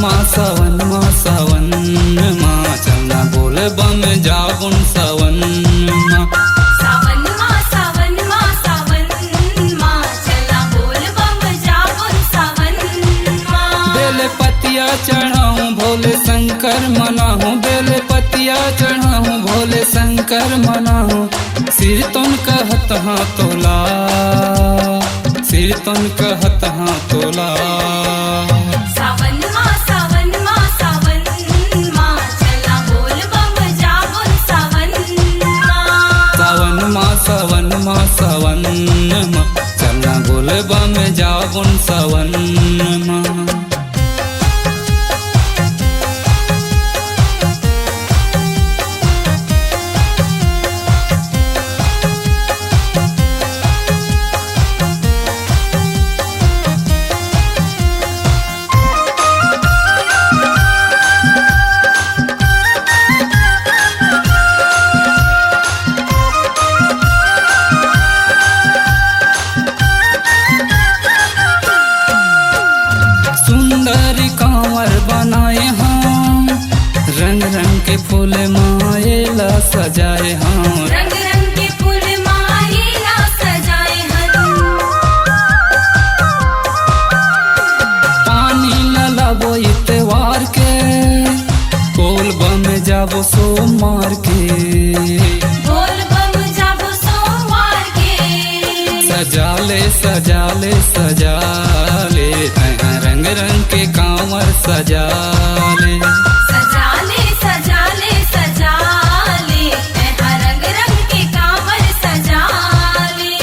सावन माँ चलना बोल बम जाबुन सावन माँ। सावन माँ चला बोल बम जाबुन सावन माँ। बेल पतिया चढ़ाऊं भोले शंकर मनाहूँ, बेल पतिया चढ़ाऊं भोले शंकर मनाहूँ। सिर तुन कहत हाँ तोला, सिर तुन कहत हाँ तोला। सावन माँ चला बोल बम जाबुन सावन माँ। सावन माँ चलना बोल बम जाबुन सावन माँ। कांवर बनाए हाँ, रंग रंग के फूल माएला सजाए हाँ, रंग रंग के फूल माएला सजाए हम। पानी ललाबो इतवार के, बोल बम जाबो सोमवार के, बोल बम जाबो सोमवार के। सजाले रंग रंग के कांवर सजाले, रंग रंग के कांवर सजाले।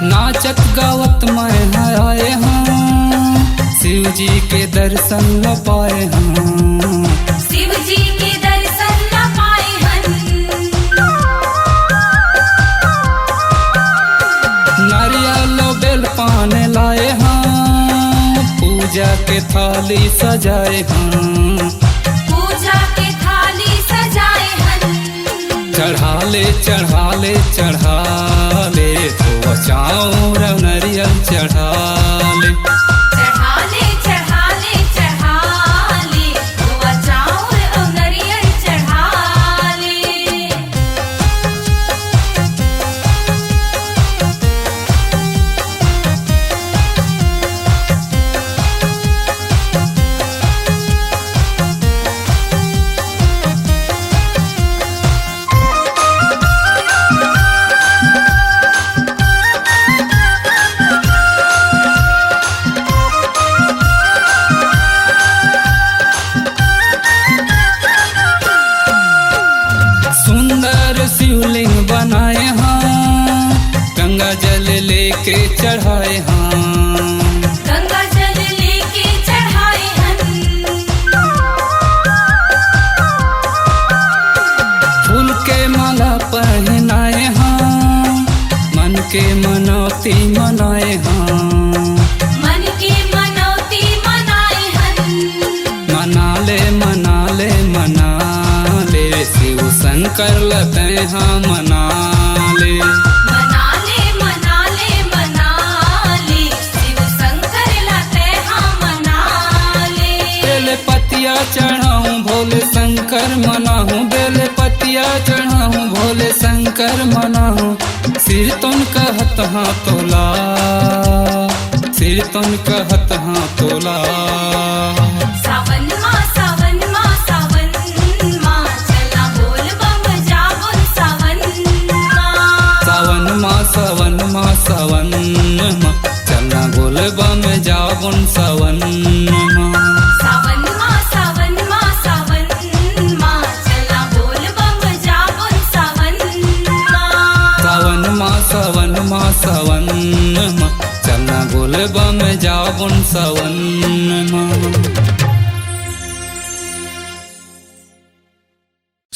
नाचत गावत मैं आए हाँ, शिव जी के दर्शन न पाए हाँ, शिव जी के दर्शन न पाए हम। नारियल बेल पान लाए हाँ, पूजा के थाली सजाए हाँ, पूजा के थाली सजाए हम। चढ़ाले तो चाऊर नरियल चढ़ाले, तो चाउर और नरियल चढ़ाले। सुंदर शिवलिंग बनाए हाँ, गंगा जल लेके चढ़ाए हाँ, गंगा जल लेके चढ़ाए हम। फूल के माला पहनाए हाँ, मन के मनौती मनाए हाँ, मन के मनौती मनाए हम। मनाले शिव शंकर लते हाँ मनाले, शिव शंकर लते हाँ मनाले। बेल पतिया चढ़ाऊं भोले शंकर मनाहूँ, बेल पतिया चढ़ाऊं भोले शंकर मनाहूँ। सिर तुन कहत हाँ तोला, सिर तुन कहत हाँ तोला। सावन माँ चला बोल बम जाबुन सावन माँ। सावन माँ चलना बोल बम जाबुन सावन माँ। सावन माँ चला बोल बम जाबुन सावन माँ। सावन माँ चलना बोल बम जाबुन सावन माँ।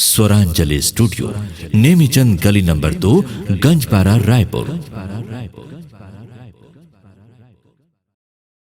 स्वरांजलि स्टूडियो, नेमीचंद गली नंबर 2, गंजपारा, रायपुर।